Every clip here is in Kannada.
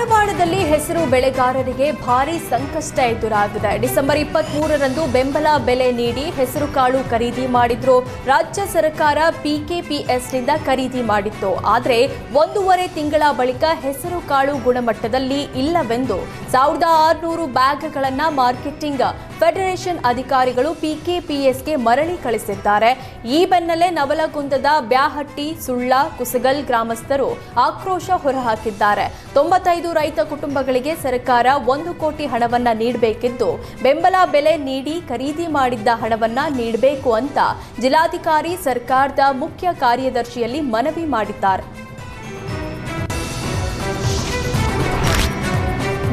ಧಾರವಾಡದಲ್ಲಿ ಹೆಸರು ಬೆಳೆಗಾರರಿಗೆ ಭಾರೀ ಸಂಕಷ್ಟ ಎದುರಾಗಿದೆ. ಡಿಸೆಂಬರ್ 23ರಂದು ಬೆಂಬಲ ಬೆಲೆ ನೀಡಿ ಹೆಸರು ಕಾಳು ಖರೀದಿ ಮಾಡಿದ್ರು. ರಾಜ್ಯ ಸರ್ಕಾರ ಪಿಕೆಪಿಎಸ್ನಿಂದ ಖರೀದಿ ಮಾಡಿತ್ತು. ಆದರೆ 1.5 ತಿಂಗಳ ಬಳಿಕ ಹೆಸರು ಕಾಳು ಗುಣಮಟ್ಟದಲ್ಲಿ ಇಲ್ಲವೆಂದು 1600 ಬ್ಯಾಗ್ಗಳನ್ನು ಮಾರ್ಕೆಟಿಂಗ್ ಫೆಡರೇಷನ್ ಅಧಿಕಾರಿಗಳು ಪಿಕೆಪಿಎಸ್ಗೆ ಮರಳಿ ಕಳಿಸಿದ್ದಾರೆ. ಈ ಬೆನ್ನಲ್ಲೇ ನವಲಗುಂದದ ಬ್ಯಾಹಟ್ಟಿ, ಸುಳ್ಳ, ಕುಸಗಲ್ ಗ್ರಾಮಸ್ಥರು ಆಕ್ರೋಶ ಹೊರಹಾಕಿದ್ದಾರೆ. 95 ರೈತ ಕುಟುಂಬಗಳಿಗೆ ಸರ್ಕಾರ 1 ಕೋಟಿ ಹಣವನ್ನ ನೀಡಬೇಕಿದ್ದು, ಬೆಂಬಲ ಬೆಲೆ ನೀಡಿ ಖರೀದಿ ಮಾಡಿದ್ದ ಹಣವನ್ನ ನೀಡಬೇಕು ಅಂತ ಜಿಲ್ಲಾಧಿಕಾರಿ ಸರ್ಕಾರದ ಮುಖ್ಯ ಕಾರ್ಯದರ್ಶಿಯಲ್ಲಿ ಮನವಿ ಮಾಡಿದ್ದಾರೆ.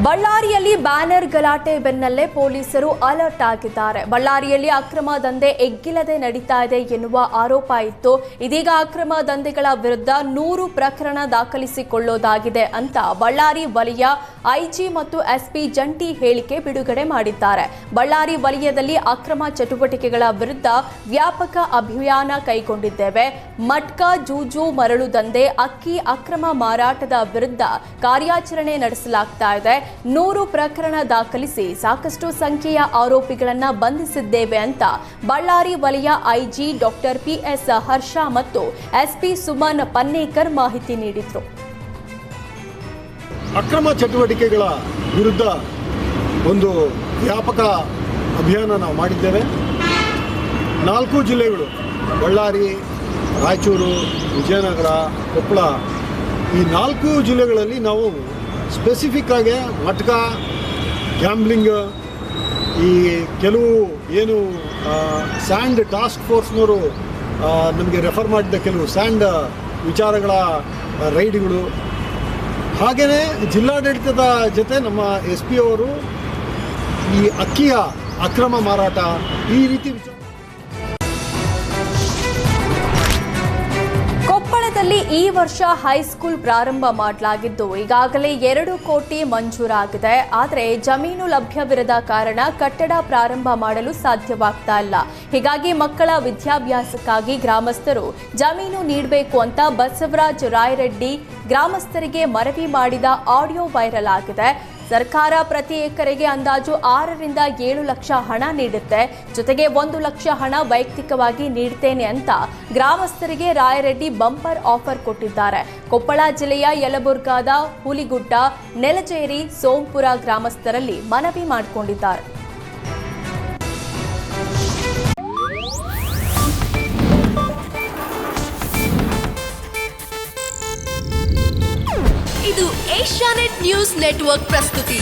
ಬಳ್ಳಾರಿಯಲ್ಲಿ ಬ್ಯಾನರ್ ಗಲಾಟೆ ಬೆನ್ನಲ್ಲೇ ಪೊಲೀಸರು ಅಲರ್ಟ್ ಆಗಿದ್ದಾರೆ. ಬಳ್ಳಾರಿಯಲ್ಲಿ ಅಕ್ರಮ ದಂಧೆ ಎಗ್ಗಿಲ್ಲದೆ ನಡೀತಾ ಇದೆ ಎನ್ನುವ ಆರೋಪ ಇತ್ತು. ಇದೀಗ ಅಕ್ರಮ ದಂಧೆಗಳ ವಿರುದ್ಧ 100 ಪ್ರಕರಣ ದಾಖಲಿಸಿಕೊಳ್ಳೋದಾಗಿದೆ ಅಂತ ಬಳ್ಳಾರಿ ವಲಯ ಐಜಿ ಮತ್ತು ಎಸ್ಪಿ ಜಂಟಿ ಹೇಳಿಕೆ ಬಿಡುಗಡೆ ಮಾಡಿದ್ದಾರೆ. ಬಳ್ಳಾರಿ ವಲಯದಲ್ಲಿ ಅಕ್ರಮ ಚಟುವಟಿಕೆಗಳ ವಿರುದ್ಧ ವ್ಯಾಪಕ ಅಭಿಯಾನ ಕೈಗೊಂಡಿದ್ದೇವೆ. ಮಟ್ಕಾ, ಜೂಜು, ಮರಳು ದಂಧೆ, ಅಕ್ಕಿ ಅಕ್ರಮ ಮಾರಾಟದ ವಿರುದ್ಧ ಕಾರ್ಯಾಚರಣೆ ನಡೆಸಲಾಗ್ತಾ ಇದೆ. 100 ಪ್ರಕರಣ ದಾಖಲಿಸಿ ಸಾಕಷ್ಟು ಸಂಖ್ಯೆಯ ಆರೋಪಿಗಳನ್ನು ಬಂಧಿಸಿದ್ದೇವೆ ಅಂತ ಬಳ್ಳಾರಿ ವಲಯ ಐಜಿ ಡಾಕ್ಟರ್ ಪಿಎಸ್ ಹರ್ಷ ಮತ್ತು ಎಸ್ಪಿ ಸುಮನ್ ಪನ್ನೇಕರ್ ಮಾಹಿತಿ ನೀಡಿದರು. ಅಕ್ರಮ ಚಟುವಟಿಕೆಗಳ ವಿರುದ್ಧ ಒಂದು ವ್ಯಾಪಕ ಅಭಿಯಾನ ನಾವು ಮಾಡಿದ್ದೇವೆ. 4 ಜಿಲ್ಲೆಗಳು ಬಳ್ಳಾರಿ, ರಾಯಚೂರು, ವಿಜಯನಗರ, ಕೊಪ್ಪಳ, ಈ 4 ಜಿಲ್ಲೆಗಳಲ್ಲಿ ನಾವು ಸ್ಪೆಸಿಫಿಕ್ ಆಗಿ ಮಟ್ಕಾ, ಗ್ಯಾಂಬ್ಲಿಂಗ್, ಈ ಕೆಲವು ಏನು ಸ್ಯಾಂಡ್ ಟಾಸ್ಕ್ ಫೋರ್ಸ್ನವರು ನಮಗೆ ರೆಫರ್ ಮಾಡಿದ್ದ ಕೆಲವು ಸ್ಯಾಂಡ್ ವಿಚಾರಗಳ ರೈಡ್ಗಳು, ಹಾಗೆಯೇ ಜಿಲ್ಲಾಡಳಿತದ ಜೊತೆ ನಮ್ಮ ಎಸ್ ಪಿ ಅವರು ಈ ಅಕ್ಕಿಯ ಅಕ್ರಮ ಮಾರಾಟ, ಈ ರೀತಿ ವಿಚಾರ. ಕೊಪ್ಪಳದಲ್ಲಿ ಈ ವರ್ಷ ಹೈಸ್ಕೂಲ್ ಪ್ರಾರಂಭ ಮಾಡಲಾಗಿದ್ದು ಈಗಾಗಲೇ 2 ಕೋಟಿ ಮಂಜೂರಾಗಿದೆ. ಆದರೆ ಜಮೀನು ಲಭ್ಯವಿರದ ಕಾರಣ ಕಟ್ಟಡ ಪ್ರಾರಂಭ ಮಾಡಲು ಸಾಧ್ಯವಾಗ್ತಾ ಇಲ್ಲ. ಹೀಗಾಗಿ ಮಕ್ಕಳ ವಿದ್ಯಾಭ್ಯಾಸಕ್ಕಾಗಿ ಗ್ರಾಮಸ್ಥರು ಜಮೀನು ನೀಡಬೇಕು ಅಂತ ಬಸವರಾಜ ರಾಯರೆಡ್ಡಿ ಗ್ರಾಮಸ್ಥರಿಗೆ ಮನವಿ ಮಾಡಿದ ಆಡಿಯೋ ವೈರಲ್ ಆಗಿದೆ. ಸರ್ಕಾರ ಪ್ರತಿ ಎಕರೆಗೆ ಅಂದಾಜು 6 ರಿಂದ 7 ಲಕ್ಷ ಹಣ ನೀಡುತ್ತೆ. ಜೊತೆಗೆ 1 ಲಕ್ಷ ಹಣ ವೈಯಕ್ತಿಕವಾಗಿ ನೀಡುತ್ತೇನೆ ಅಂತ ಗ್ರಾಮಸ್ಥರಿಗೆ ರಾಯರೆಡ್ಡಿ ಬಂಪರ್ ಆಫರ್ ಕೊಟ್ಟಿದ್ದಾರೆ. ಕೊಪ್ಪಳ ಜಿಲ್ಲೆಯ ಯಲಬುರ್ಗಾದ ಹುಲಿಗುಡ್ಡ, ನೆಲಚೇರಿ, ಸೋಂಪುರ ಗ್ರಾಮಸ್ಥರಲ್ಲಿ ಮನವಿ ಮಾಡಿಕೊಂಡಿದ್ದಾರೆ. ಇದು ಏಷ್ಯಾನೆಟ್ ನ್ಯೂಸ್ ನೆಟ್ವರ್ಕ್ ಪ್ರಸ್ತುತಿ.